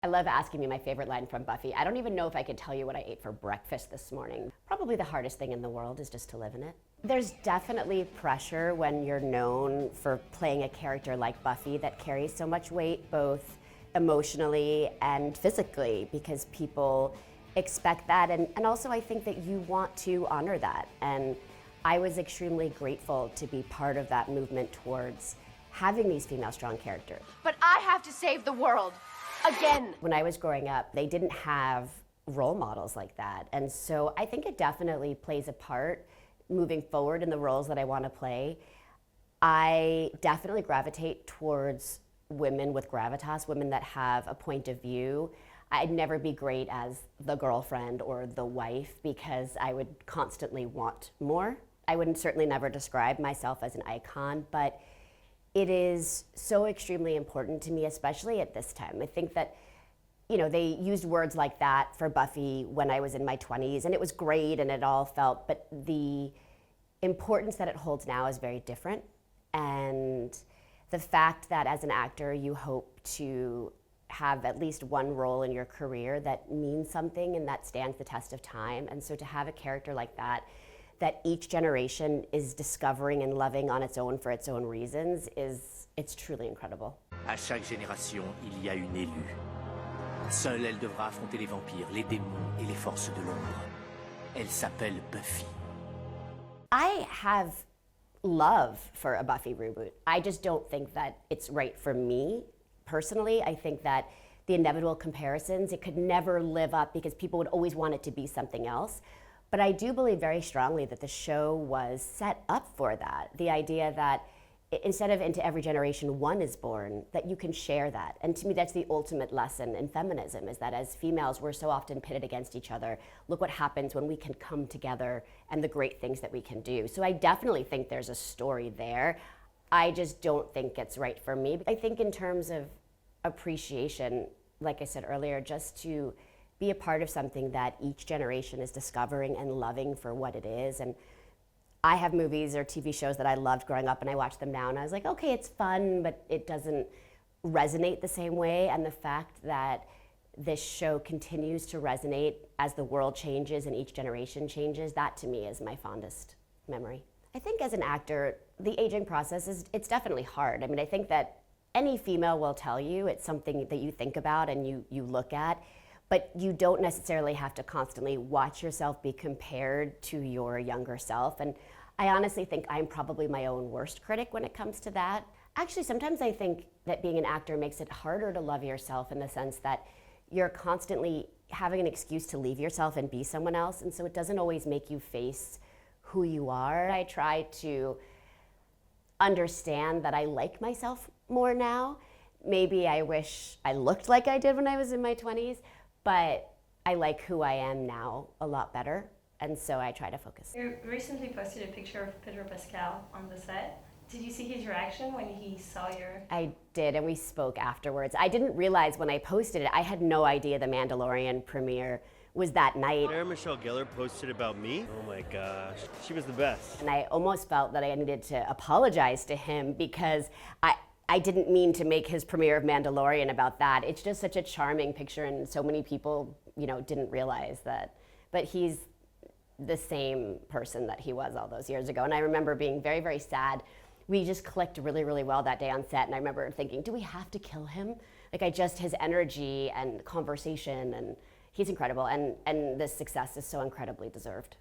I love asking me my favorite line from Buffy. I don't even know if I could tell you what I ate for breakfast this morning. Probably the hardest thing in the world is just to live in it. There's definitely pressure when you're known for playing a character like Buffy that carries so much weight, both emotionally and physically, because people expect that. And also I think that you want to honor that. And I was extremely grateful to be part of that movement towards having these female strong characters. But I have to save the world. Again. When I was growing up, they didn't have role models like that. And so I think it definitely plays a part moving forward in the roles that I want to play. I definitely gravitate towards women with gravitas, women that have a point of view. I'd never be great as the girlfriend or the wife because I would constantly want more. I wouldn't certainly never describe myself as an icon, but it is so extremely important to me, especially at this time. I think that, you know, they used words like that for Buffy when I was in my 20s, and it was great and it all felt, but the importance that it holds now is very different. And the fact that as an actor, you hope to have at least one role in your career that means something and that stands the test of time. And so to have a character like that each generation is discovering and loving on its own for its own reasons, it's truly incredible. À chaque génération, il y a une élue. Seule, elle devra affronter les vampires, les démons et les forces de l'ombre. Elle s'appelle Buffy. I have love for a Buffy reboot. I just don't think that it's right for me personally. I think that the inevitable comparisons, it could never live up because people would always want it to be something else. But I do believe very strongly that the show was set up for that. The idea that instead of into every generation one is born, that you can share that. And to me, that's the ultimate lesson in feminism, is that as females, we're so often pitted against each other. Look what happens when we can come together and the great things that we can do. So I definitely think there's a story there. I just don't think it's right for me. I think in terms of appreciation, like I said earlier, just to be a part of something that each generation is discovering and loving for what it is. And I have movies or TV shows that I loved growing up and I watch them now and I was like, okay, it's fun, but it doesn't resonate the same way. And the fact that this show continues to resonate as the world changes and each generation changes, that to me is my fondest memory. I think as an actor, the aging process it's definitely hard. I mean, I think that any female will tell you it's something that you think about and you look at. But you don't necessarily have to constantly watch yourself be compared to your younger self. And I honestly think I'm probably my own worst critic when it comes to that. Actually, sometimes I think that being an actor makes it harder to love yourself in the sense that you're constantly having an excuse to leave yourself and be someone else. And so it doesn't always make you face who you are. I try to understand that I like myself more now. Maybe I wish I looked like I did when I was in my 20s. But I like who I am now a lot better, and so I try to focus. You recently posted a picture of Pedro Pascal on the set. Did you see his reaction when he saw your... I did, and we spoke afterwards. I didn't realize when I posted it, I had no idea the Mandalorian premiere was that night. Michelle Gellar posted about me. Oh my gosh, she was the best. And I almost felt that I needed to apologize to him because I didn't mean to make his premiere of Mandalorian about that. It's just such a charming picture and so many people, you know, didn't realize that. But he's the same person that he was all those years ago. And I remember being very, very sad. We just clicked really, really well that day on set. And I remember thinking, do we have to kill him? Like his energy and conversation, and he's incredible. And this success is so incredibly deserved.